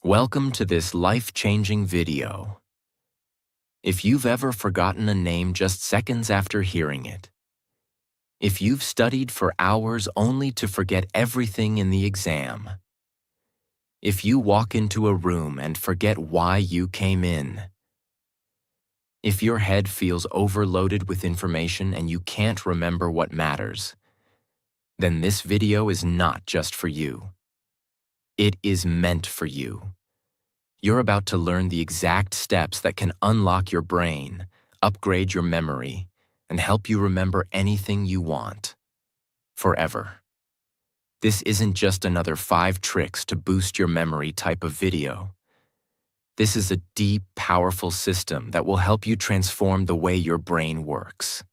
Welcome to this life-changing video. If you've ever forgotten a name just seconds after hearing it, if you've studied for hours only to forget everything in the exam, if you walk into a room and forget why you came in, if your head feels overloaded with information and you can't remember what matters, then this video is not just for you. It is meant for you. You're about to learn the exact steps that can unlock your brain, upgrade your memory, and help you remember anything you want, forever. This isn't just another 5 tricks to boost your memory type of video. This is a deep, powerful system that will help you transform the way your brain works,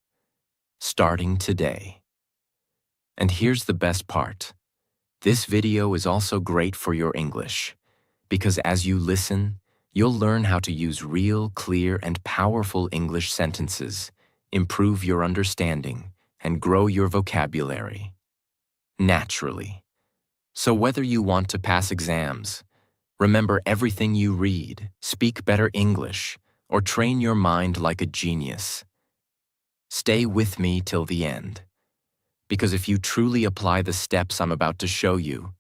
starting today. And here's the best part. This video is also great for your English, because as you listen, you'll learn how to use real, clear, and powerful English sentences, improve your understanding, and grow your vocabulary naturally. So whether you want to pass exams, remember everything you read, speak better English, or train your mind like a genius, stay with me till the end. Because if you truly apply the steps I'm about to show you,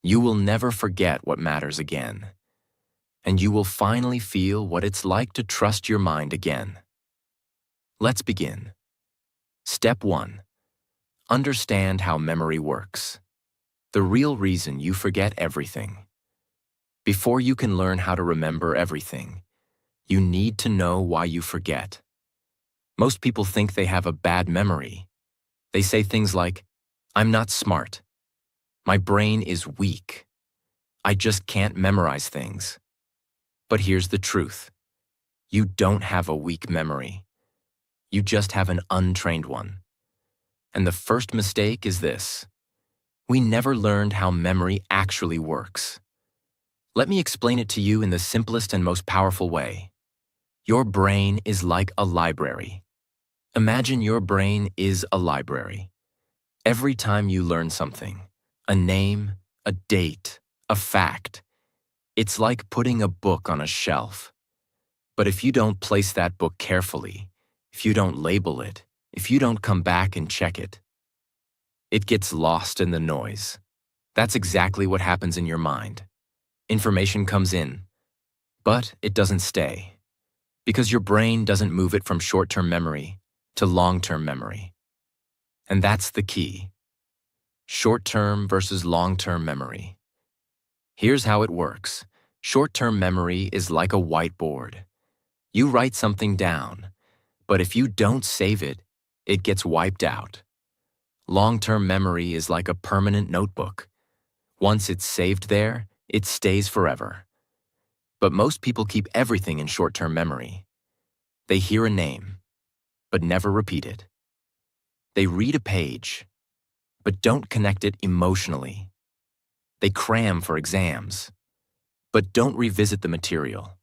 you will never forget what matters again, and you will finally feel what it's like to trust your mind again. Let's begin. Step 1. Understand how memory works. The real reason you forget everything. Before you can learn how to remember everything, you need to know why you forget. Most people think they have a bad memory. They say things like, "I'm not smart. My brain is weak. I just can't memorize things." But here's the truth. You don't have a weak memory. You just have an untrained one. And the first mistake is this. We never learned how memory actually works. Let me explain it to you in the simplest and most powerful way. Your brain is like a library. Imagine your brain is a library. Every time you learn something, a name, a date, a fact, it's like putting a book on a shelf. But if you don't place that book carefully, if you don't label it, if you don't come back and check it, it gets lost in the noise. That's exactly what happens in your mind. Information comes in, but it doesn't stay, because your brain doesn't move it from short-term memory to long-term memory. And that's the key. Short-term versus long-term memory. Here's how it works. Short-term memory is like a whiteboard. You write something down, but if you don't save it, it gets wiped out. Long-term memory is like a permanent notebook. Once it's saved there, it stays forever. But most people keep everything in short-term memory. They hear a name, but never repeat it. They read a page, but don't connect it emotionally. They cram for exams, but don't revisit the material.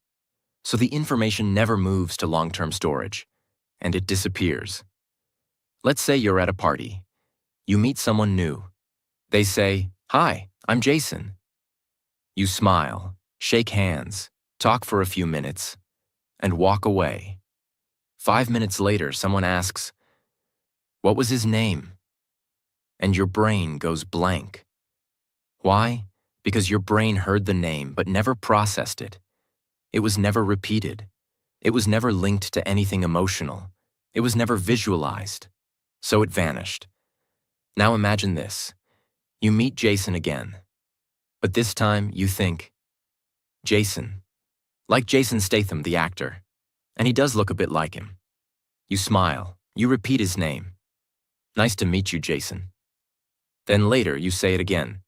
So the information never moves to long-term storage, and it disappears. Let's say you're at a party. You meet someone new. They say, "Hi, I'm Jason." You smile, shake hands, talk for a few minutes, and walk away. 5 minutes later, someone asks, "What was his name?" And your brain goes blank. Why? Because your brain heard the name but never processed it. It was never repeated. It was never linked to anything emotional. It was never visualized. So it vanished. Now imagine this. You meet Jason again. But this time you think, Jason. Like Jason Statham, the actor. And he does look a bit like him. You smile. You repeat his name. "Nice to meet you, Jason." Then later you say it again.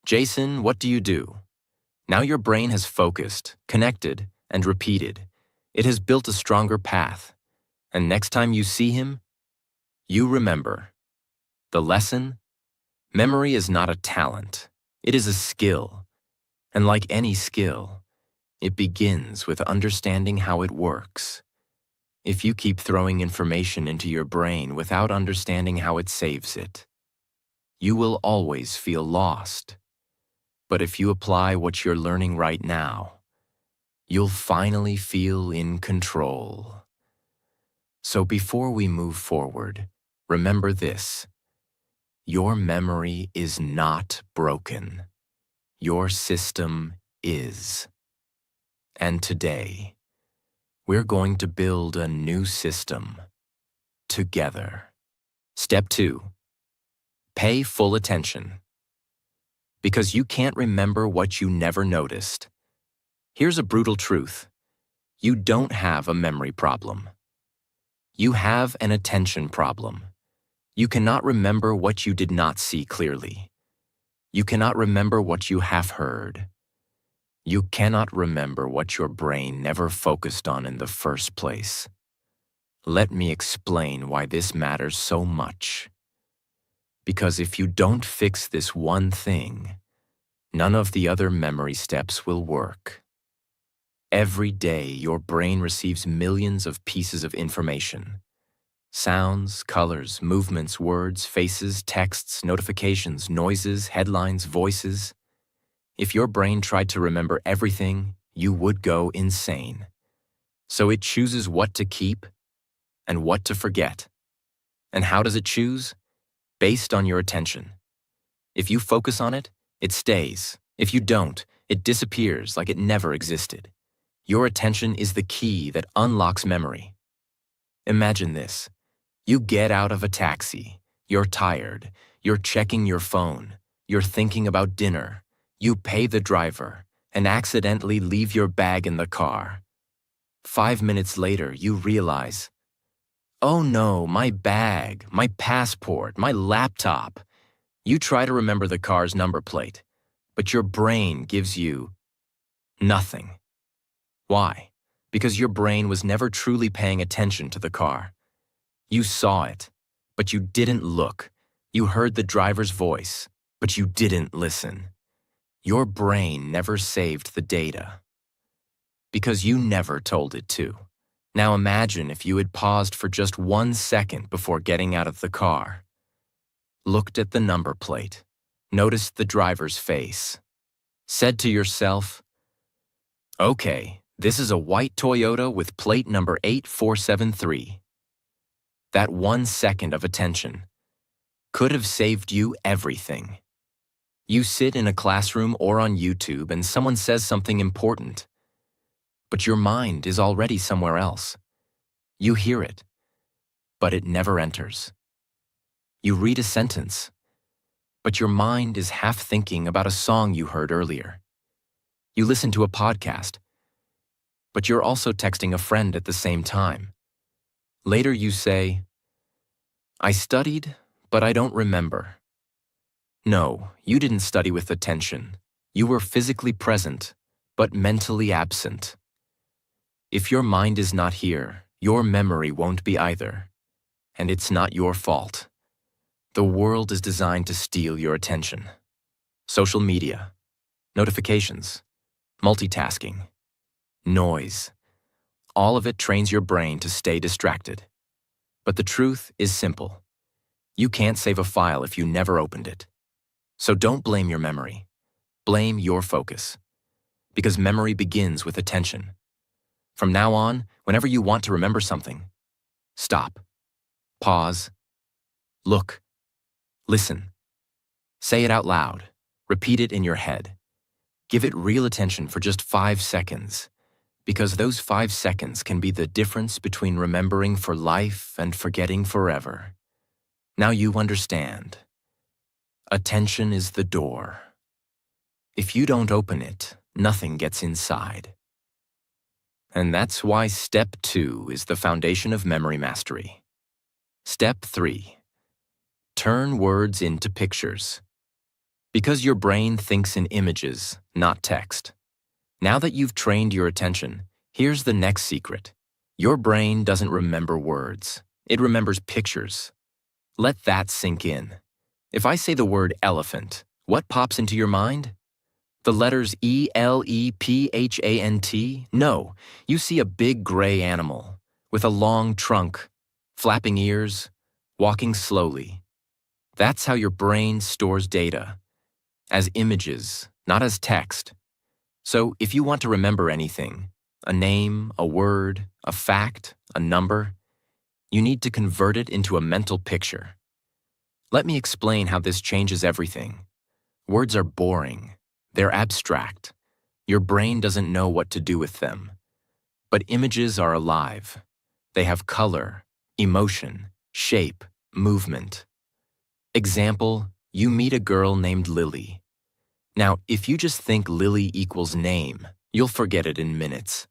"Jason, what do you do?" Now your brain has focused, connected, and repeated. It has built a stronger path. And next time you see him, you remember. The lesson? Memory is not a talent. It is a skill. And like any skill, it begins with understanding how it works. If you keep throwing information into your brain without understanding how it saves it, you will always feel lost. But if you apply what you're learning right now, you'll finally feel in control. So before we move forward, remember this. Your memory is not broken. Your system is. And today, we're going to build a new system together. Step 2. Pay full attention. Because you can't remember what you never noticed. Here's a brutal truth. You don't have a memory problem. You have an attention problem. You cannot remember what you did not see clearly. You cannot remember what you have heard. You cannot remember what your brain never focused on in the first place. Let me explain why this matters so much. Because if you don't fix this one thing, none of the other memory steps will work. Every day, your brain receives millions of pieces of information. Sounds, colors, movements, words, faces, texts, notifications, noises, headlines, voices. If your brain tried to remember everything, you would go insane. So it chooses what to keep and what to forget. And how does it choose? Based on your attention. If you focus on it, it stays. If you don't, it disappears like it never existed. Your attention is the key that unlocks memory. Imagine this. You get out of a taxi. You're tired. You're checking your phone. You're thinking about dinner. You pay the driver and accidentally leave your bag in the car. 5 minutes later, you realize, oh no, my bag, my passport, my laptop. You try to remember the car's number plate, but your brain gives you nothing. Why? Because your brain was never truly paying attention to the car. You saw it, but you didn't look. You heard the driver's voice, but you didn't listen. Your brain never saved the data because you never told it to. Now imagine if you had paused for just 1 second before getting out of the car, looked at the number plate, noticed the driver's face, said to yourself, okay, this is a white Toyota with plate number 8473. That 1 second of attention could have saved you everything. You sit in a classroom or on YouTube and someone says something important, but your mind is already somewhere else. You hear it, but it never enters. You read a sentence, but your mind is half thinking about a song you heard earlier. You listen to a podcast, but you're also texting a friend at the same time. Later you say, I studied, but I don't remember. No, you didn't study with attention. You were physically present, but mentally absent. If your mind is not here, your memory won't be either. And it's not your fault. The world is designed to steal your attention. Social media, notifications, multitasking, noise. All of it trains your brain to stay distracted. But the truth is simple. You can't save a file if you never opened it. So don't blame your memory. Blame your focus. Because memory begins with attention. From now on, whenever you want to remember something, stop, pause, look, listen. Say it out loud. Repeat it in your head. Give it real attention for just 5 seconds, because those 5 seconds can be the difference between remembering for life and forgetting forever. Now you understand. Attention is the door. If you don't open it, nothing gets inside. And that's why Step 2 is the foundation of memory mastery. Step 3. Turn words into pictures. Because your brain thinks in images, not text. Now that you've trained your attention, here's the next secret. Your brain doesn't remember words. It remembers pictures. Let that sink in. If I say the word elephant, what pops into your mind? The letters E-L-E-P-H-A-N-T? No, you see a big gray animal with a long trunk, flapping ears, walking slowly. That's how your brain stores data, as images, not as text. So if you want to remember anything, a name, a word, a fact, a number, you need to convert it into a mental picture. Let me explain how this changes everything. Words are boring. They're abstract. Your brain doesn't know what to do with them. But images are alive. They have color, emotion, shape, movement. Example, you meet a girl named Lily. Now, if you just think Lily equals name, you'll forget it in minutes.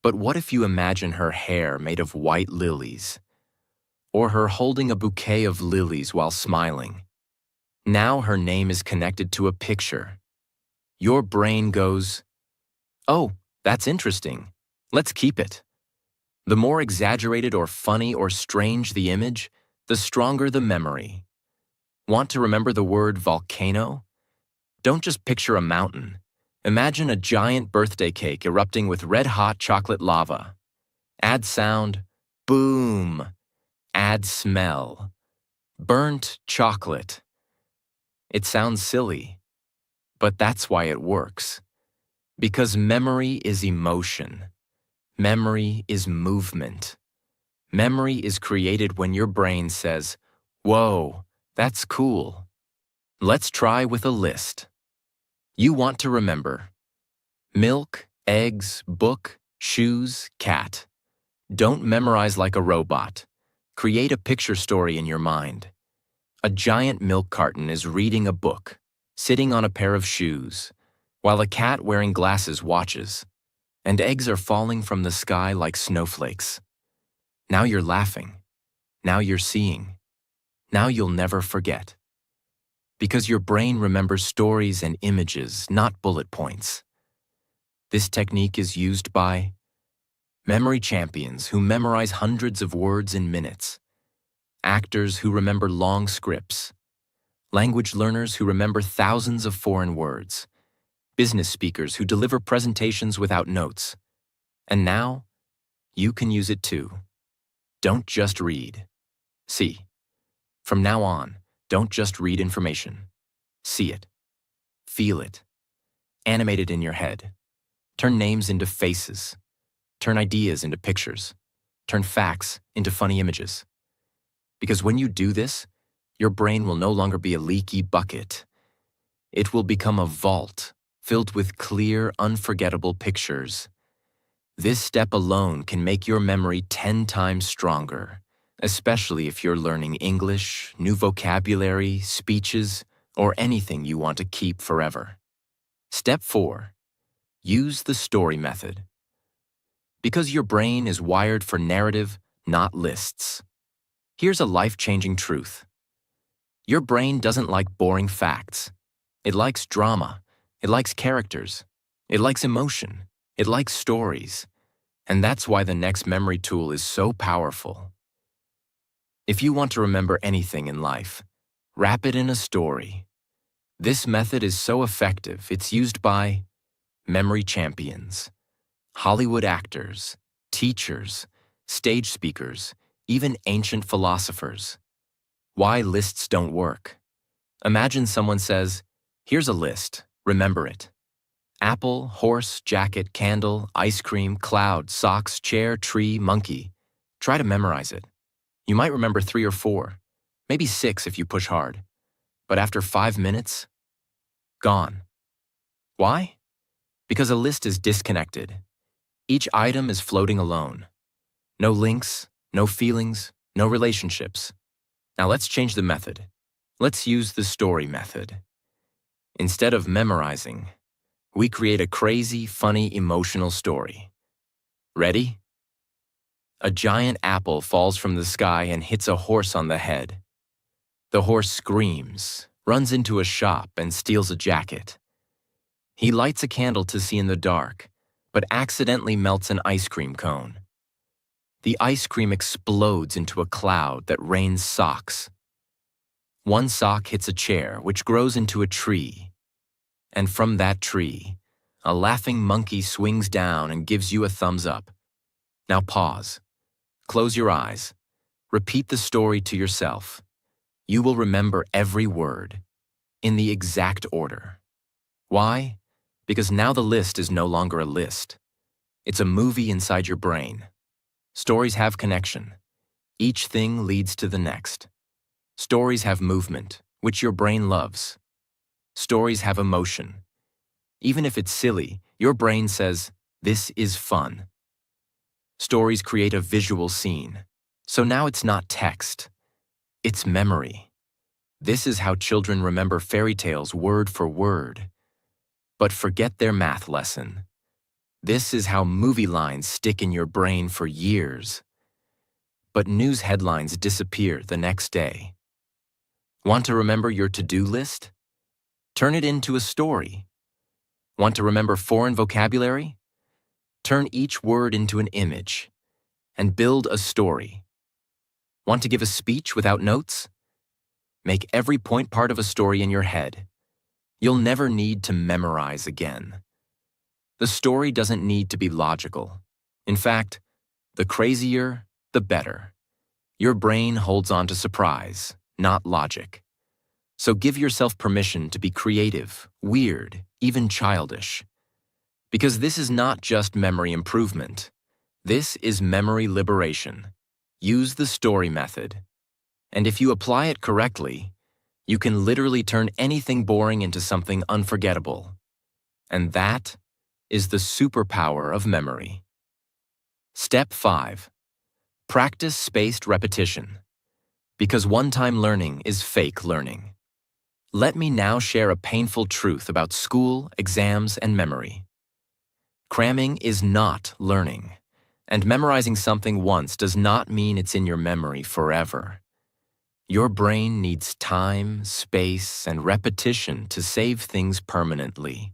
But what if you imagine her hair made of white lilies? Or her holding a bouquet of lilies while smiling? Now her name is connected to a picture. Your brain goes, "Oh, that's interesting. Let's keep it." The more exaggerated or funny or strange the image, the stronger the memory. Want to remember the word volcano? Don't just picture a mountain. Imagine a giant birthday cake erupting with red-hot chocolate lava. Add sound, boom. Add smell, burnt chocolate. It sounds silly, but that's why it works. Because memory is emotion. Memory is movement. Memory is created when your brain says, "Whoa, that's cool." Let's try with a list. You want to remember milk, eggs, book, shoes, cat. Don't memorize like a robot. Create a picture story in your mind. A giant milk carton is reading a book, sitting on a pair of shoes, while a cat wearing glasses watches, and eggs are falling from the sky like snowflakes. Now you're laughing. Now you're seeing. Now you'll never forget. Because your brain remembers stories and images, not bullet points. This technique is used by memory champions who memorize hundreds of words in minutes, actors who remember long scripts, language learners who remember thousands of foreign words, business speakers who deliver presentations without notes. And now, you can use it too. Don't just read. See. From now on, don't just read information. See it. Feel it. Animate it in your head. Turn names into faces. Turn ideas into pictures. Turn facts into funny images. Because when you do this, your brain will no longer be a leaky bucket. It will become a vault filled with clear, unforgettable pictures. This step alone can make your memory 10 times stronger, especially if you're learning English, new vocabulary, speeches, or anything you want to keep forever. Step 4. Use the story method. Because your brain is wired for narrative, not lists. Here's a life-changing truth. Your brain doesn't like boring facts. It likes drama. It likes characters. It likes emotion. It likes stories. And that's why the next memory tool is so powerful. If you want to remember anything in life, wrap it in a story. This method is so effective, it's used by memory champions, Hollywood actors, teachers, stage speakers, even ancient philosophers. Why lists don't work. Imagine someone says, "Here's a list, remember it. Apple, horse, jacket, candle, ice cream, cloud, socks, chair, tree, monkey." Try to memorize it. You might remember 3 or 4, maybe 6 if you push hard. But after 5 minutes, gone. Why? Because a list is disconnected. Each item is floating alone. No links, no feelings, no relationships. Now let's change the method. Let's use the story method. Instead of memorizing, we create a crazy, funny, emotional story. Ready? A giant apple falls from the sky and hits a horse on the head. The horse screams, runs into a shop, and steals a jacket. He lights a candle to see in the dark, but accidentally melts an ice cream cone. The ice cream explodes into a cloud that rains socks. One sock hits a chair, which grows into a tree. And from that tree, a laughing monkey swings down and gives you a thumbs up. Now pause. Close your eyes. Repeat the story to yourself. You will remember every word, in the exact order. Why? Because now the list is no longer a list. It's a movie inside your brain. Stories have connection. Each thing leads to the next. Stories have movement, which your brain loves. Stories have emotion. Even if it's silly, your brain says, "This is fun." Stories create a visual scene. So now it's not text. It's memory. This is how children remember fairy tales word for word. But forget their math lesson. This is how movie lines stick in your brain for years. But news headlines disappear the next day. Want to remember your to-do list? Turn it into a story. Want to remember foreign vocabulary? Turn each word into an image and build a story. Want to give a speech without notes? Make every point part of a story in your head. You'll never need to memorize again. The story doesn't need to be logical. In fact, the crazier, the better. Your brain holds on to surprise, not logic. So give yourself permission to be creative, weird, even childish. Because this is not just memory improvement. This is memory liberation. Use the story method. And if you apply it correctly, you can literally turn anything boring into something unforgettable. And that is the superpower of memory. Step 5. Practice spaced repetition. Because one-time learning is fake learning. Let me now share a painful truth about school, exams, and memory. Cramming is not learning, and memorizing something once does not mean it's in your memory forever. Your brain needs time, space, and repetition to save things permanently.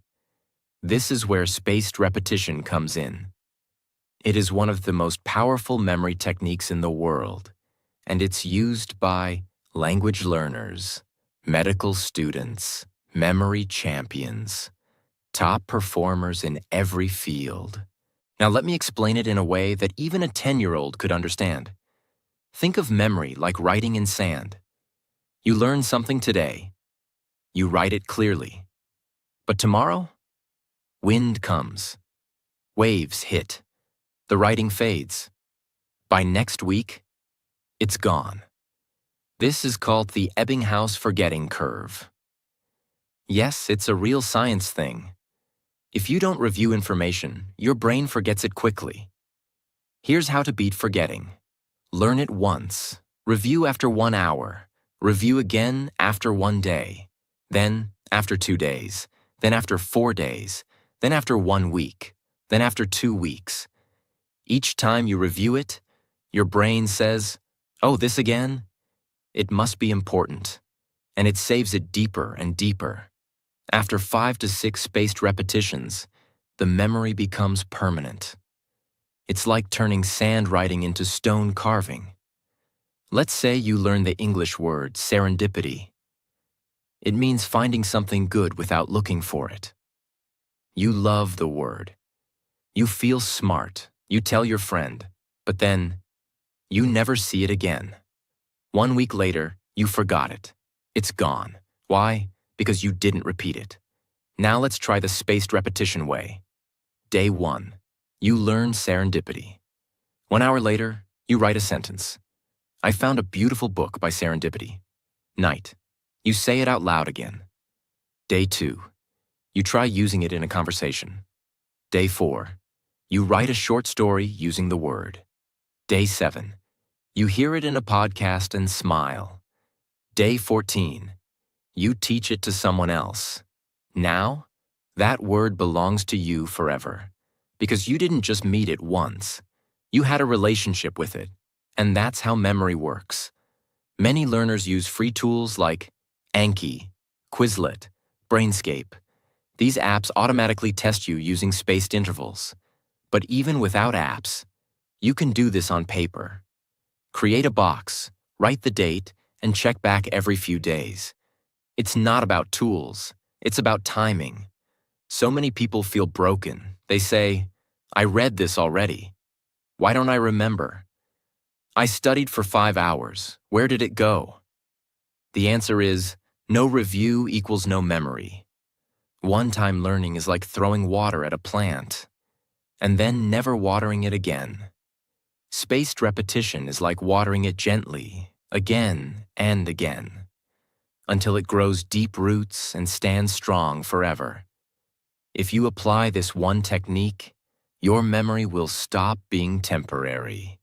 This is where spaced repetition comes in. It is one of the most powerful memory techniques in the world, and it's used by language learners, medical students, memory champions, top performers in every field. Now let me explain it in a way that even a 10-year-old could understand. Think of memory like writing in sand. You learn something today. You write it clearly. But tomorrow, wind comes. Waves hit. The writing fades. By next week, it's gone. This is called the Ebbinghaus forgetting curve. Yes, it's a real science thing. If you don't review information, your brain forgets it quickly. Here's how to beat forgetting. Learn it once. Review after 1 hour. Review again after 1 day. Then after 2 days. Then after 4 days. Then after 1 week. Then after 2 weeks. Each time you review it, your brain says, "Oh, this again? It must be important." And it saves it deeper and deeper. After 5 to 6 spaced repetitions, the memory becomes permanent. It's like turning sand writing into stone carving. Let's say you learn the English word serendipity. It means finding something good without looking for it. You love the word. You feel smart. You tell your friend, but then you never see it again. 1 week later, you forgot it. It's gone. Why? Because you didn't repeat it. Now let's try the spaced repetition way. Day 1, you learn serendipity. 1 hour later, you write a sentence. I found a beautiful book by serendipity. Night, you say it out loud again. Day 2, you try using it in a conversation. Day 4, you write a short story using the word. Day 7, you hear it in a podcast and smile. Day 14, you teach it to someone else. Now, that word belongs to you forever, because you didn't just meet it once. You had a relationship with it, and that's how memory works. Many learners use free tools like Anki, Quizlet, Brainscape. These apps automatically test you using spaced intervals. But even without apps, you can do this on paper. Create a box, write the date, and check back every few days. It's not about tools, it's about timing. So many people feel broken. They say, I read this already. Why don't I remember? I studied for 5 hours. Where did it go? The answer is, no review equals no memory. One-time learning is like throwing water at a plant, and then never watering it again. Spaced repetition is like watering it gently, again and again, until it grows deep roots and stands strong forever. If you apply this one technique, your memory will stop being temporary.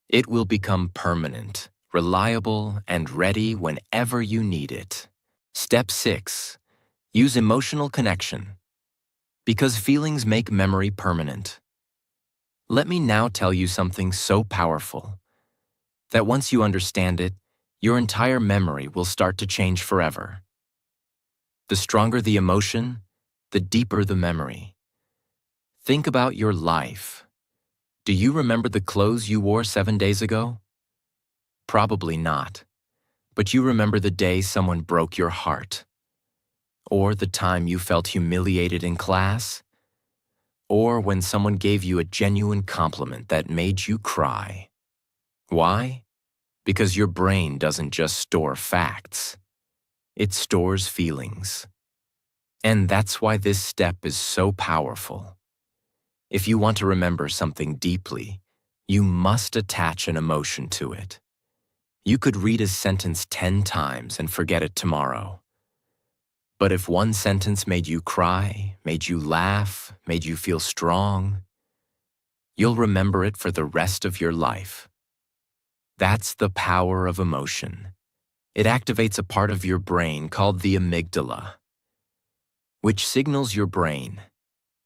It will become permanent, reliable, and ready whenever you need it. Step 6. Use emotional connection. Because feelings make memory permanent. Let me now tell you something so powerful that once you understand it, your entire memory will start to change forever. The stronger the emotion, the deeper the memory. Think about your life. Do you remember the clothes you wore 7 days ago? Probably not. But you remember the day someone broke your heart. Or the time you felt humiliated in class. Or when someone gave you a genuine compliment that made you cry. Why? Because your brain doesn't just store facts. It stores feelings. And that's why this step is so powerful. If you want to remember something deeply, you must attach an emotion to it. You could read a sentence 10 times and forget it tomorrow. But if one sentence made you cry, made you laugh, made you feel strong, you'll remember it for the rest of your life. That's the power of emotion. It activates a part of your brain called the amygdala, which signals your brain,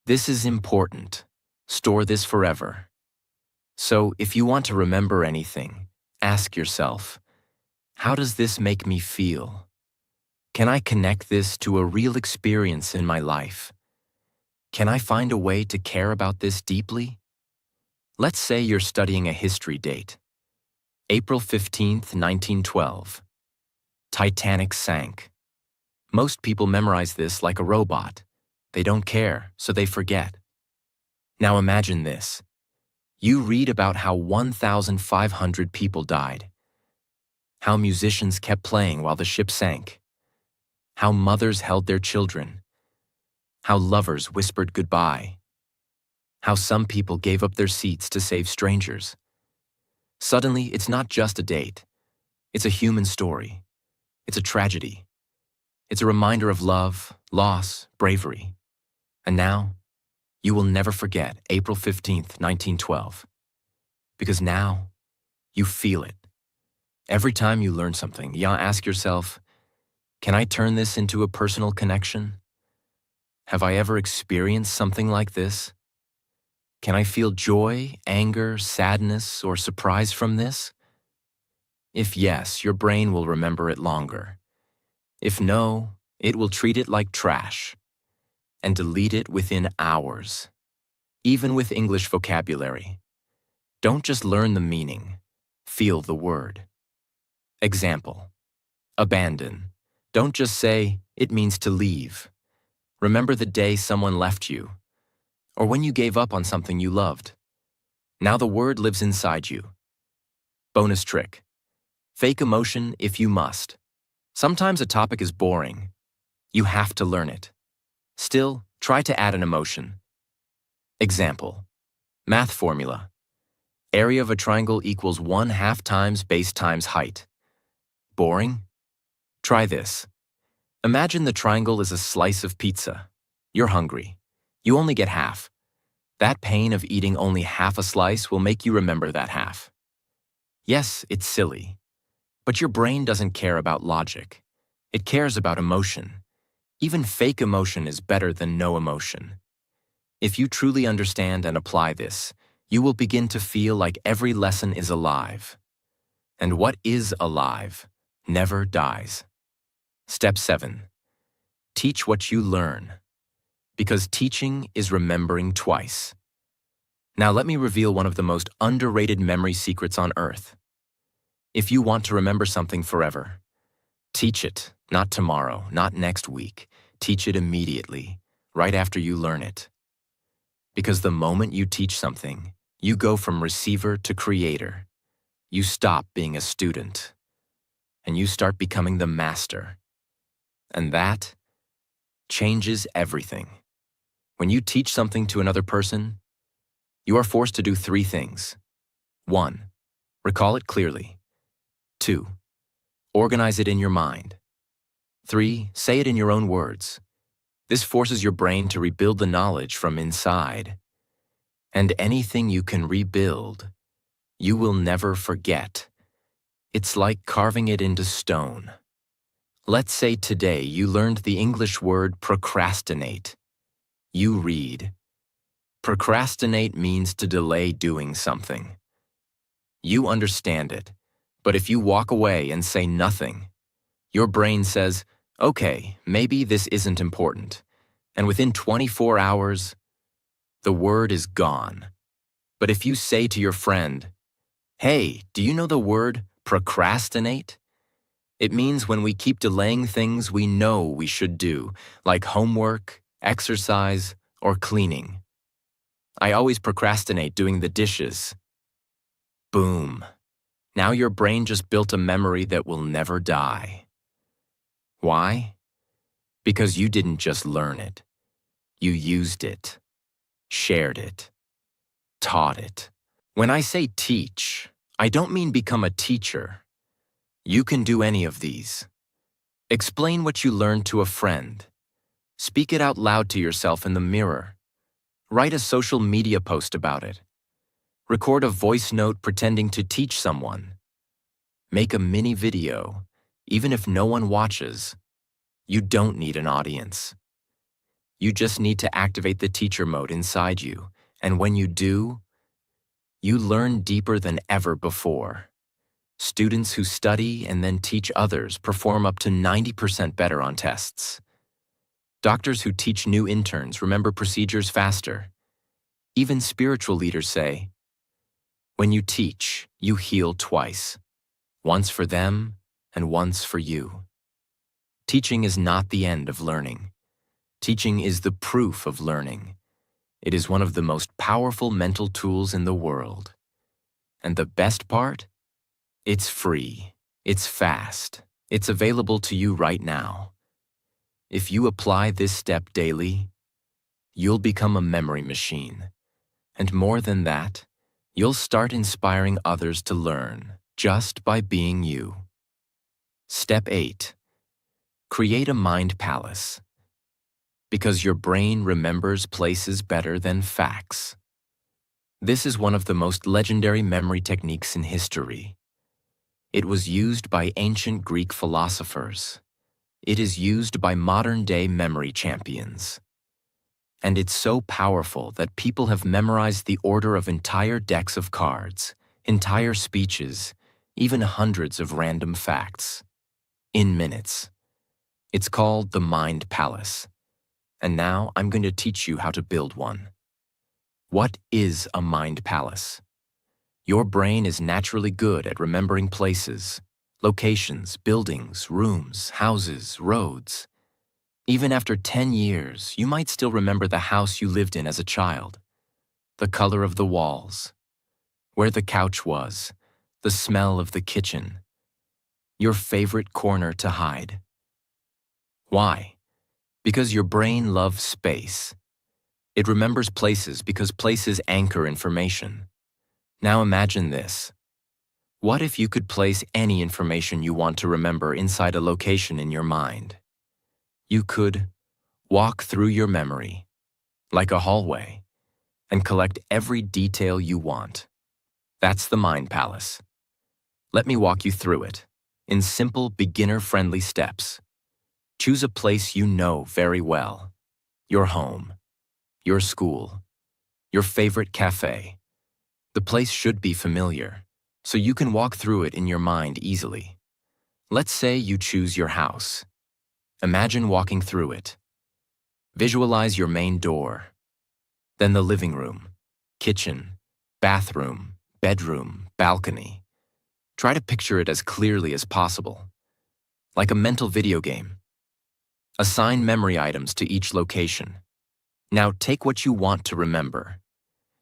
this is important, store this forever. So if you want to remember anything, ask yourself, how does this make me feel? Can I connect this to a real experience in my life? Can I find a way to care about this deeply? Let's say you're studying a history date. April 15th, 1912. Titanic sank. Most people memorize this like a robot. They don't care, so they forget. Now imagine this. You read about how 1,500 people died, how musicians kept playing while the ship sank, how mothers held their children, how lovers whispered goodbye, how some people gave up their seats to save strangers. Suddenly, it's not just a date. It's a human story. It's a tragedy. It's a reminder of love, loss, bravery. And now, you will never forget April 15th, 1912. Because now, you feel it. Every time you learn something, you ask yourself, can I turn this into a personal connection? Have I ever experienced something like this? Can I feel joy, anger, sadness, or surprise from this? If yes, your brain will remember it longer. If no, it will treat it like trash and delete it within hours. Even with English vocabulary. Don't just learn the meaning, feel the word. Example, abandon. Don't just say, it means to leave. Remember the day someone left you, or when you gave up on something you loved. Now the word lives inside you. Bonus trick. Fake emotion if you must. Sometimes a topic is boring. You have to learn it. Still, try to add an emotion. Example, math formula. Area of a triangle equals 1/2 times base times height. Boring? Try this. Imagine the triangle is a slice of pizza. You're hungry. You only get half. That pain of eating only half a slice will make you remember that half. Yes, it's silly. But your brain doesn't care about logic. It cares about emotion. Even fake emotion is better than no emotion. If you truly understand and apply this, you will begin to feel like every lesson is alive. And what is alive never dies. Step 7. Teach what you learn. Because teaching is remembering twice. Now let me reveal one of the most underrated memory secrets on earth. If you want to remember something forever, teach it, not tomorrow, not next week. Teach it immediately, right after you learn it. Because the moment you teach something, you go from receiver to creator. You stop being a student, and you start becoming the master. And that changes everything. When you teach something to another person, you are forced to do 3 things. 1. Recall it clearly. 2. Organize it in your mind. 3. Say it in your own words. This forces your brain to rebuild the knowledge from inside. And anything you can rebuild, you will never forget. It's like carving it into stone. Let's say today you learned the English word procrastinate. You read. Procrastinate means to delay doing something. You understand it, but if you walk away and say nothing, your brain says, okay, maybe this isn't important. And within 24 hours, the word is gone. But if you say to your friend, hey, do you know the word procrastinate? It means when we keep delaying things we know we should do, like homework, exercise, or cleaning. I always procrastinate doing the dishes. Boom. Now your brain just built a memory that will never die. Why? Because you didn't just learn it. You used it, shared it, taught it. When I say teach, I don't mean become a teacher. You can do any of these. Explain what you learned to a friend. Speak it out loud to yourself in the mirror. Write a social media post about it. Record a voice note pretending to teach someone. Make a mini video, even if no one watches. You don't need an audience. You just need to activate the teacher mode inside you, and when you do, you learn deeper than ever before. Students who study and then teach others perform up to 90% better on tests. Doctors who teach new interns remember procedures faster. Even spiritual leaders say, when you teach, you heal twice, once for them and once for you. Teaching is not the end of learning. Teaching is the proof of learning. It is one of the most powerful mental tools in the world. And the best part? It's free. It's fast. It's available to you right now. If you apply this step daily, you'll become a memory machine. And more than that, you'll start inspiring others to learn just by being you. Step 8. Create a mind palace. Because your brain remembers places better than facts. This is one of the most legendary memory techniques in history. It was used by ancient Greek philosophers. It is used by modern-day memory champions. And it's so powerful that people have memorized the order of entire decks of cards, entire speeches, even hundreds of random facts. In minutes. It's called the Mind Palace. And now I'm going to teach you how to build one. What is a mind palace? Your brain is naturally good at remembering places, locations, buildings, rooms, houses, roads. Even after 10 years, you might still remember the house you lived in as a child, the color of the walls, where the couch was, the smell of the kitchen, your favorite corner to hide. Why? Because your brain loves space. It remembers places because places anchor information. Now imagine this. What if you could place any information you want to remember inside a location in your mind? You could walk through your memory, like a hallway, and collect every detail you want. That's the Mind Palace. Let me walk you through it, in simple, beginner-friendly steps. Choose a place you know very well. Your home, your school, your favorite cafe. The place should be familiar, so you can walk through it in your mind easily. Let's say you choose your house. Imagine walking through it. Visualize your main door, then the living room, kitchen, bathroom, bedroom, balcony. Try to picture it as clearly as possible, like a mental video game. Assign memory items to each location. Now take what you want to remember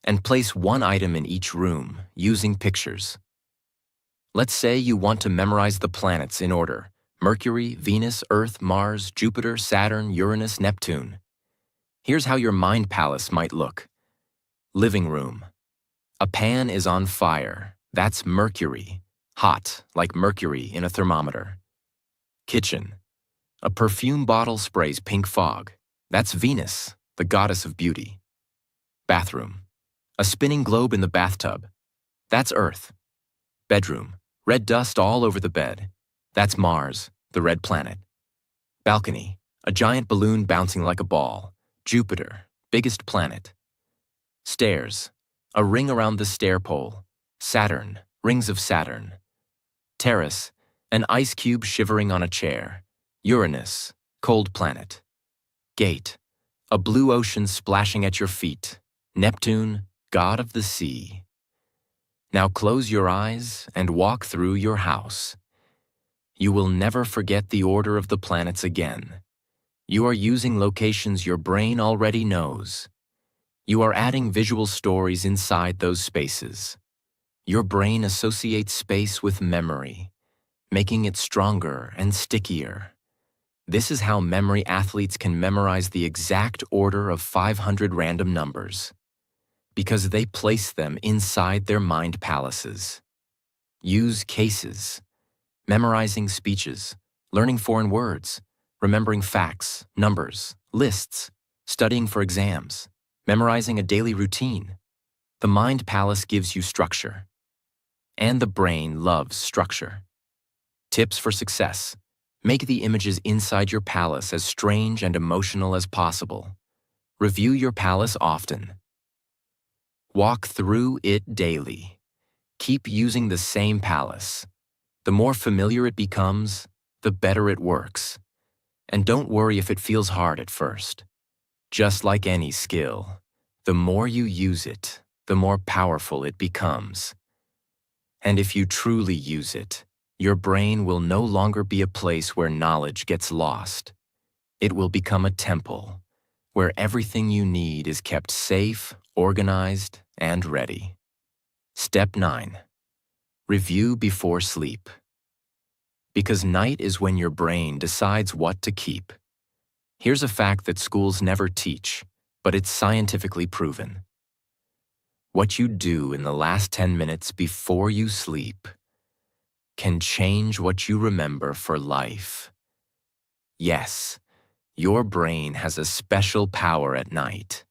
and place one item in each room using pictures. Let's say you want to memorize the planets in order, Mercury, Venus, Earth, Mars, Jupiter, Saturn, Uranus, Neptune. Here's how your mind palace might look. Living room. A pan is on fire. That's Mercury. Hot, like mercury in a thermometer. Kitchen. A perfume bottle sprays pink fog. That's Venus, the goddess of beauty. Bathroom. A spinning globe in the bathtub. That's Earth. Bedroom. Red dust all over the bed. That's Mars, the red planet. Balcony. A giant balloon bouncing like a ball. Jupiter, biggest planet. Stairs. A ring around the stair pole. Saturn, rings of Saturn. Terrace. An ice cube shivering on a chair. Uranus, cold planet. Gate. A blue ocean splashing at your feet. Neptune, god of the sea. Now close your eyes and walk through your house. You will never forget the order of the planets again. You are using locations your brain already knows. You are adding visual stories inside those spaces. Your brain associates space with memory, making it stronger and stickier. This is how memory athletes can memorize the exact order of 500 random numbers, because they place them inside their mind palaces. Use cases, memorizing speeches, learning foreign words, remembering facts, numbers, lists, studying for exams, memorizing a daily routine. The mind palace gives you structure, and the brain loves structure. Tips for success. Make the images inside your palace as strange and emotional as possible. Review your palace often. Walk through it daily. Keep using the same palace. The more familiar it becomes, the better it works. And don't worry if it feels hard at first. Just like any skill, the more you use it, the more powerful it becomes. And if you truly use it, your brain will no longer be a place where knowledge gets lost. It will become a temple, where everything you need is kept safe, organized, and ready. Step 9. Review before sleep. Because night is when your brain decides what to keep. Here's a fact that schools never teach, but it's scientifically proven. What you do in the last 10 minutes before you sleep can change what you remember for life. Yes, your brain has a special power at night,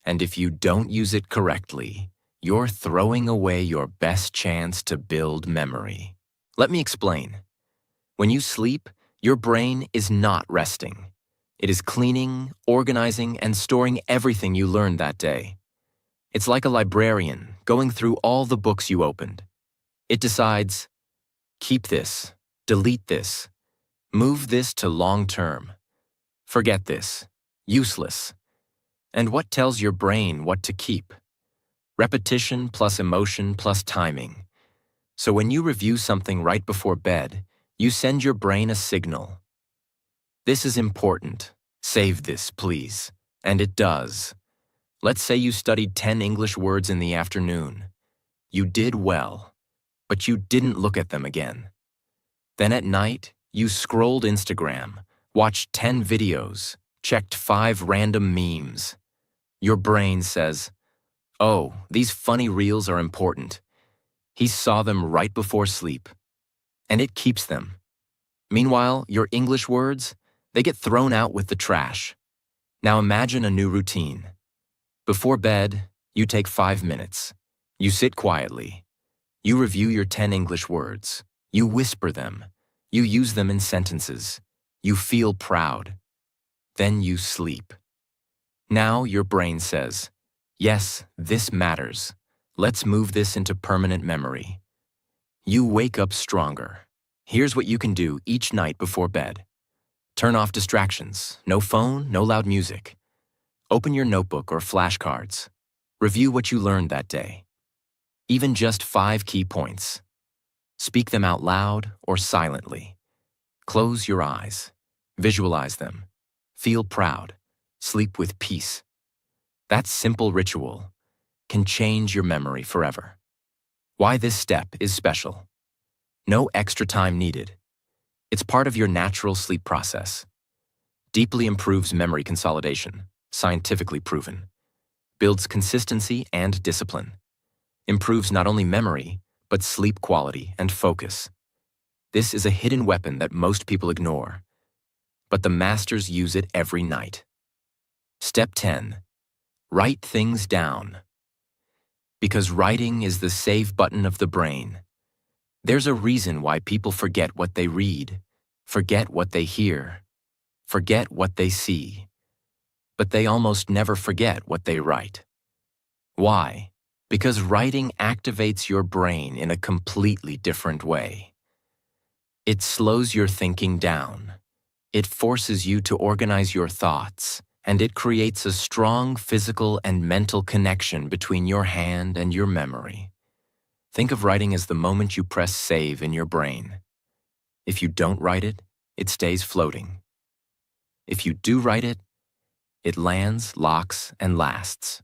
and if you don't use it correctly, you're throwing away your best chance to build memory. Let me explain. When you sleep, your brain is not resting. It is cleaning, organizing, and storing everything you learned that day. It's like a librarian going through all the books you opened. It decides, keep this, delete this, move this to long term, forget this, useless. And what tells your brain what to keep? Repetition plus emotion plus timing. So when you review something right before bed, you send your brain a signal. This is important. Save this, please. And it does. Let's say you studied 10 English words in the afternoon. You did well, but you didn't look at them again. Then at night, you scrolled Instagram, watched 10 videos, checked 5 random memes. Your brain says, oh, these funny reels are important. He saw them right before sleep. And it keeps them. Meanwhile, your English words, they get thrown out with the trash. Now imagine a new routine. Before bed, you take 5 minutes. You sit quietly. You review your 10 English words. You whisper them. You use them in sentences. You feel proud. Then you sleep. Now your brain says, yes, this matters. Let's move this into permanent memory. You wake up stronger. Here's what you can do each night before bed. Turn off distractions. No phone, no loud music. Open your notebook or flashcards. Review what you learned that day. Even just 5 key points. Speak them out loud or silently. Close your eyes. Visualize them. Feel proud. Sleep with peace. That simple ritual can change your memory forever. Why this step is special. No extra time needed. It's part of your natural sleep process. Deeply improves memory consolidation, scientifically proven. Builds consistency and discipline. Improves not only memory, but sleep quality and focus. This is a hidden weapon that most people ignore, but the masters use it every night. Step 10. Write things down. Because writing is the save button of the brain. There's a reason why people forget what they read, forget what they hear, forget what they see, but they almost never forget what they write. Why? Because writing activates your brain in a completely different way. It slows your thinking down. It forces you to organize your thoughts, and it creates a strong physical and mental connection between your hand and your memory. Think of writing as the moment you press save in your brain. If you don't write it, it stays floating. If you do write it, it lands, locks, and lasts.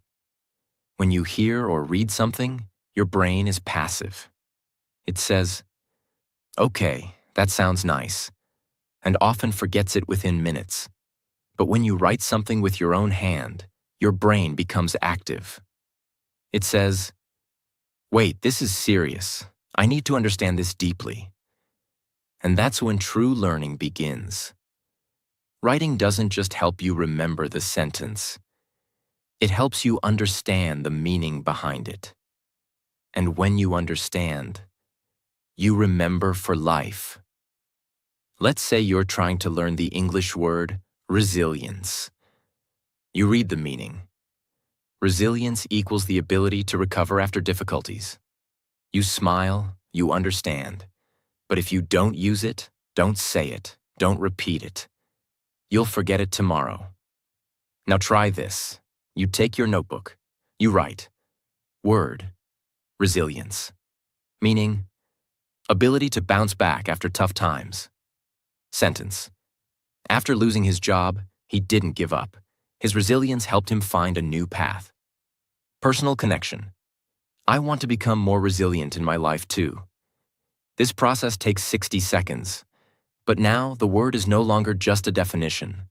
When you hear or read something, your brain is passive. It says, "Okay, that sounds nice," and often forgets it within minutes. But when you write something with your own hand, your brain becomes active. It says, "Wait, this is serious. I need to understand this deeply." And that's when true learning begins. Writing doesn't just help you remember the sentence. It helps you understand the meaning behind it. And when you understand, you remember for life. Let's say you're trying to learn the English word resilience. You read the meaning. Resilience equals the ability to recover after difficulties. You smile, you understand. But if you don't use it, don't say it, don't repeat it, you'll forget it tomorrow. Now try this. You take your notebook. You write, word, resilience, meaning ability to bounce back after tough times. Sentence. After losing his job, he didn't give up. His resilience helped him find a new path. Personal connection. I want to become more resilient in my life too. This process takes 60 seconds, but now the word is no longer just a definition.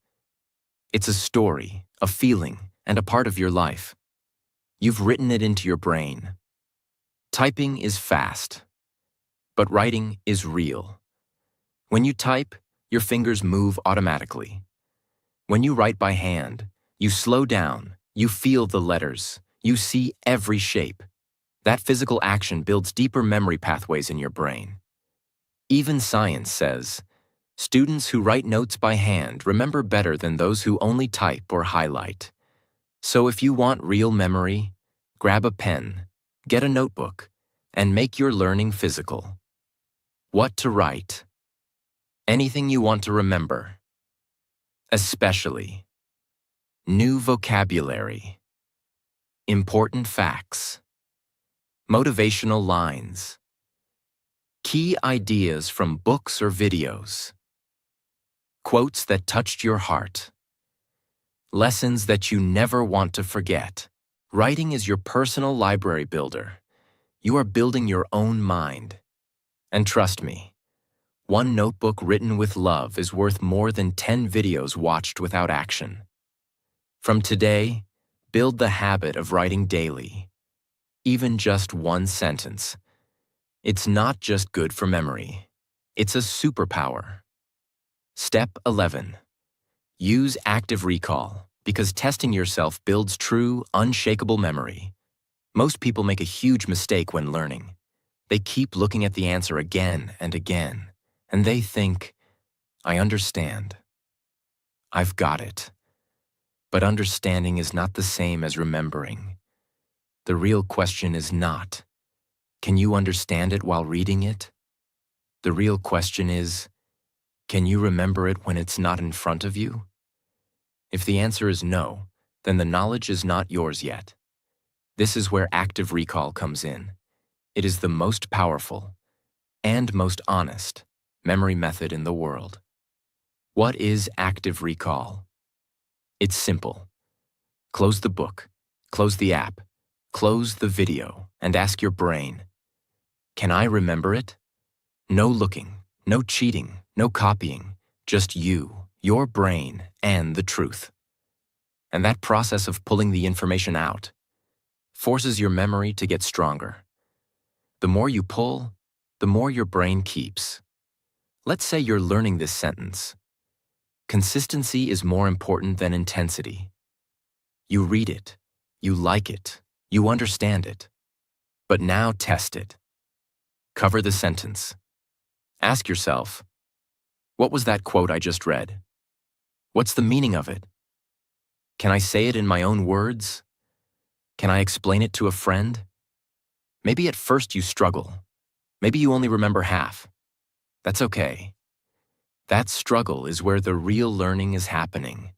It's a story, a feeling, and a part of your life. You've written it into your brain. Typing is fast, but writing is real. When you type, your fingers move automatically. When you write by hand, you slow down, you feel the letters, you see every shape. That physical action builds deeper memory pathways in your brain. Even science says, students who write notes by hand remember better than those who only type or highlight. So if you want real memory, grab a pen, get a notebook, and make your learning physical. What to write? Anything you want to remember. Especially new vocabulary, important facts, motivational lines, key ideas from books or videos, quotes that touched your heart, lessons that you never want to forget. Writing is your personal library builder. You are building your own mind. And trust me, one notebook written with love is worth more than 10 videos watched without action. From today, build the habit of writing daily, even just one sentence. It's not just good for memory. It's a superpower. Step 11. Use active recall, because testing yourself builds true, unshakable memory. Most people make a huge mistake when learning. They keep looking at the answer again and again, and they think, I understand. I've got it. But understanding is not the same as remembering. The real question is not, can you understand it while reading it? The real question is, can you remember it when it's not in front of you? If the answer is no, then the knowledge is not yours yet. This is where active recall comes in. It is the most powerful and most honest memory method in the world. What is active recall? It's simple. Close the book, close the app, close the video, and ask your brain, can I remember it? No looking, no cheating, No copying, just you, your brain, and the truth. And that process of pulling the information out forces your memory to get stronger. The more you pull, the more your brain keeps. Let's say you're learning this sentence. Consistency is more important than intensity. You read it, you like it, you understand it. But now test it. Cover the sentence. Ask yourself, what was that quote I just read? What's the meaning of it? Can I say it in my own words? Can I explain it to a friend? Maybe at first you struggle. Maybe you only remember half. That's okay. That struggle is where the real learning is happening,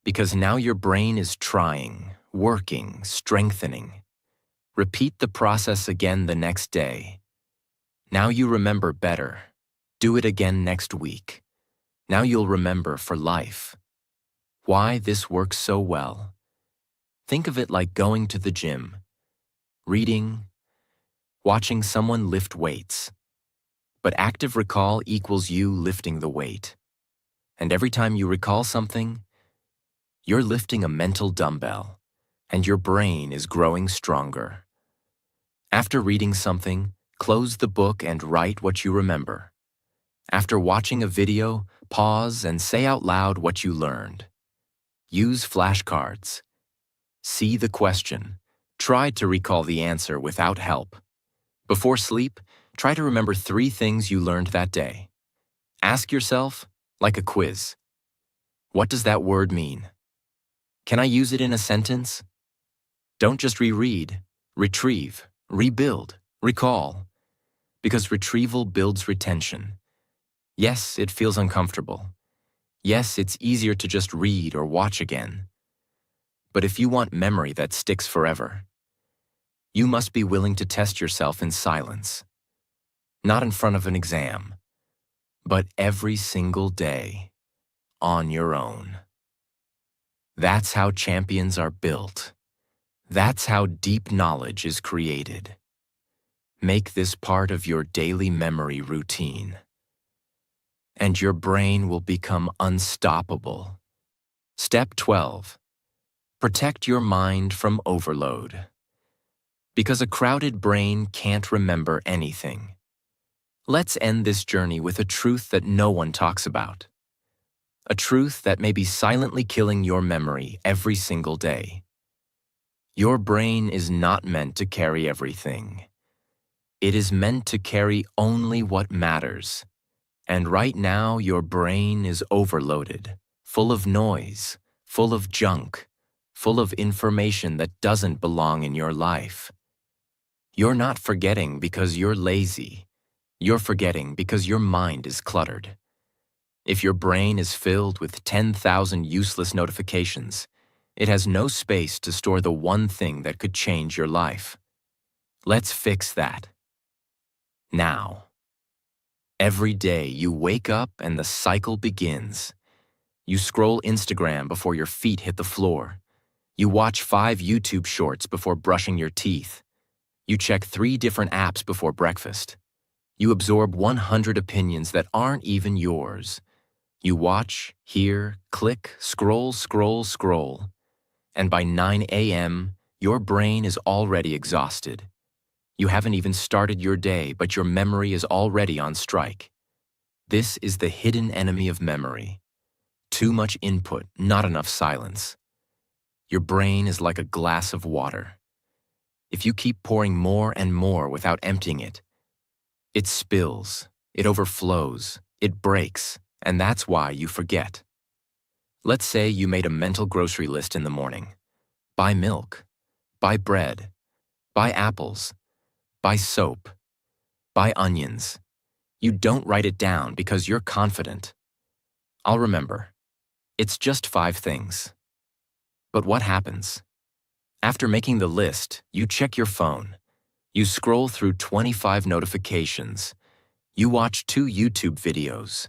because now your brain is trying, working, strengthening. Repeat the process again the next day. Now you remember better. Do it again next week. Now you'll remember for life. Why this works so well? Think of it like going to the gym, reading, watching someone lift weights. But active recall equals you lifting the weight. And every time you recall something, you're lifting a mental dumbbell, and your brain is growing stronger. After reading something, close the book and write what you remember. After watching a video, pause and say out loud what you learned. Use flashcards. See the question. Try to recall the answer without help. Before sleep, try to remember 3 things you learned that day. Ask yourself, like a quiz, what does that word mean? Can I use it in a sentence? Don't just reread, retrieve, rebuild, recall. Because retrieval builds retention. Yes, it feels uncomfortable. Yes, it's easier to just read or watch again. But if you want memory that sticks forever, you must be willing to test yourself in silence. Not in front of an exam, but every single day, on your own. That's how champions are built. That's how deep knowledge is created. Make this part of your daily memory routine, and your brain will become unstoppable. Step 12. Protect your mind from overload. Because a crowded brain can't remember anything. Let's end this journey with a truth that no one talks about. A truth that may be silently killing your memory every single day. Your brain is not meant to carry everything. It is meant to carry only what matters. And right now, your brain is overloaded, full of noise, full of junk, full of information that doesn't belong in your life. You're not forgetting because you're lazy. You're forgetting because your mind is cluttered. If your brain is filled with 10,000 useless notifications, it has no space to store the one thing that could change your life. Let's fix that. Now. Every day you wake up and the cycle begins. You scroll Instagram before your feet hit the floor. You watch 5 YouTube shorts before brushing your teeth. You check 3 different apps before breakfast. You absorb 100 opinions that aren't even yours. You watch, hear, click, scroll, scroll, scroll. And by 9 a.m., your brain is already exhausted. You haven't even started your day, but your memory is already on strike. This is the hidden enemy of memory. Too much input, not enough silence. Your brain is like a glass of water. If you keep pouring more and more without emptying it, it spills, it overflows, it breaks, and that's why you forget. Let's say you made a mental grocery list in the morning. Buy milk, buy bread, buy apples, buy soap, buy onions. You don't write it down because you're confident. I'll remember. It's just 5 things. But what happens? After making the list, you check your phone. You scroll through 25 notifications. You watch 2 YouTube videos.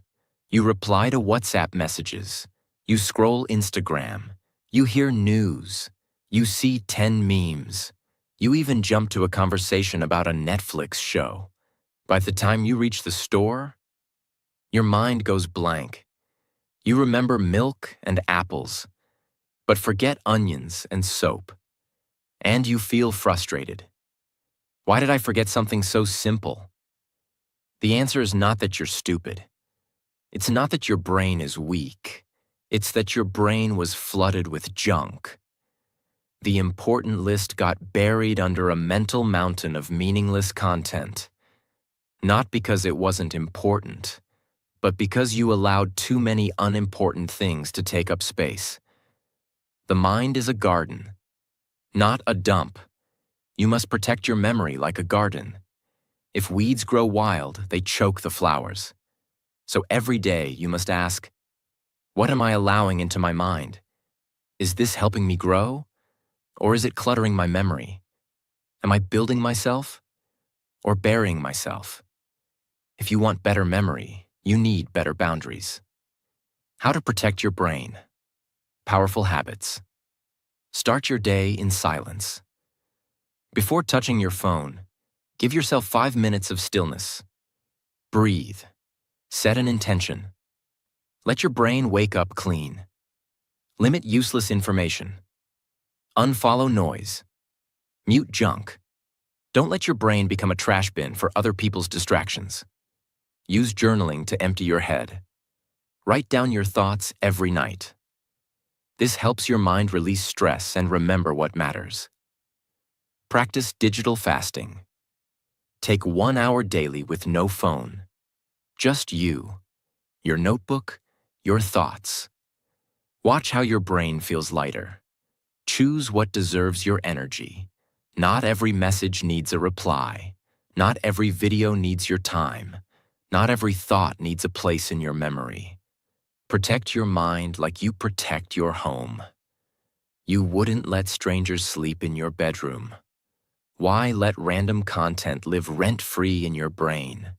You reply to WhatsApp messages. You scroll Instagram. You hear news. You see 10 memes. You even jump to a conversation about a Netflix show. By the time you reach the store, Your mind goes blank. You remember milk and apples, but forget onions and soap. And you feel frustrated. Why did I forget something so simple? The answer is not that you're stupid. It's not that your brain is weak. It's that your brain was flooded with junk. The important list got buried under a mental mountain of meaningless content. Not because it wasn't important, but because you allowed too many unimportant things to take up space. The mind is a garden, not a dump. You must protect your memory like a garden. If weeds grow wild, they choke the flowers. So every day you must ask, what am I allowing into my mind? Is this helping me grow? Or is it cluttering my memory? Am I building myself or burying myself? If you want better memory, you need better boundaries. How to protect your brain. Powerful habits. Start your day in silence. Before touching your phone, give yourself 5 minutes of stillness. Breathe. Set an intention. Let your brain wake up clean. Limit useless information. Unfollow noise. Mute junk. Don't let your brain become a trash bin for other people's distractions. Use journaling to empty your head. Write down your thoughts every night. This helps your mind release stress and remember what matters. Practice digital fasting. Take 1 hour daily with no phone. Just you, your notebook, your thoughts. Watch how your brain feels lighter. Choose what deserves your energy. Not every message needs a reply. Not every video needs your time. Not every thought needs a place in your memory. Protect your mind like you protect your home. You wouldn't let strangers sleep in your bedroom. Why let random content live rent-free in your brain?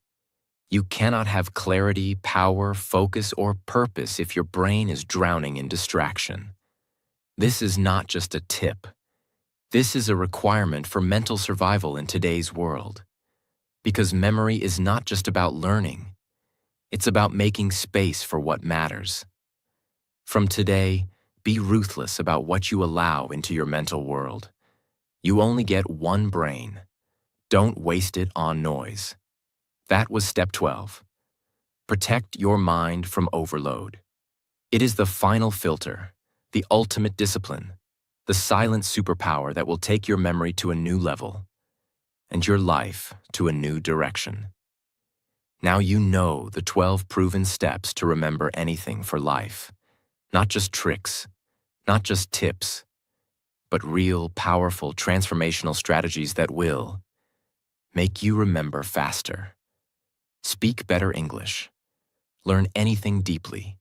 You cannot have clarity, power, focus, or purpose if your brain is drowning in distraction. This is not just a tip. This is a requirement for mental survival in today's world. Because memory is not just about learning. It's about making space for what matters. From today, be ruthless about what you allow into your mental world. You only get one brain. Don't waste it on noise. That was step 12. Protect your mind from overload. It is the final filter, the ultimate discipline, the silent superpower that will take your memory to a new level and your life to a new direction. Now you know the 12 proven steps to remember anything for life. Not just tricks, not just tips, but real, powerful, transformational strategies that will make you remember faster, speak better English, learn anything deeply,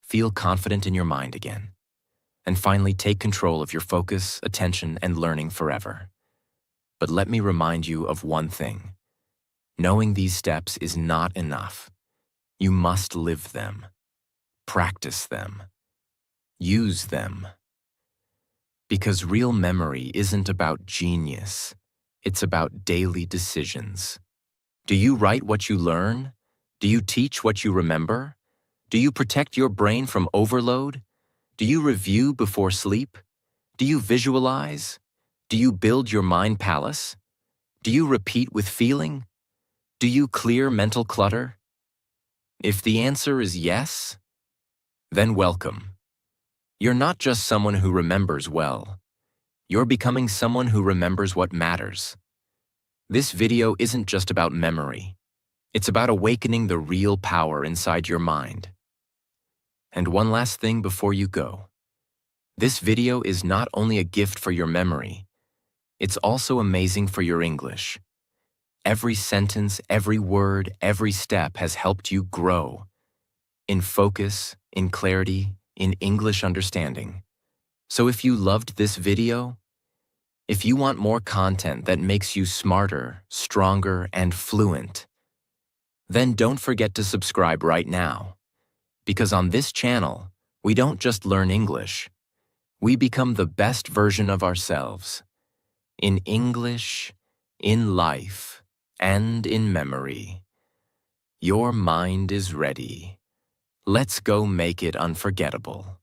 feel confident in your mind again, and finally take control of your focus, attention, and learning forever. But let me remind you of one thing. Knowing these steps is not enough. You must live them, practice them, use them. Because real memory isn't about genius, it's about daily decisions. Do you write what you learn? Do you teach what you remember? Do you protect your brain from overload? Do you review before sleep? Do you visualize? Do you build your mind palace? Do you repeat with feeling? Do you clear mental clutter? If the answer is yes, then welcome. You're not just someone who remembers well. You're becoming someone who remembers what matters. This video isn't just about memory. It's about awakening the real power inside your mind. And one last thing before you go. This video is not only a gift for your memory, it's also amazing for your English. Every sentence, every word, every step has helped you grow. In focus, in clarity, in English understanding. So if you loved this video, if you want more content that makes you smarter, stronger, and fluent, then don't forget to subscribe right now. Because on this channel, we don't just learn English. We become the best version of ourselves. In English, in life, and in memory. Your mind is ready. Let's go make it unforgettable.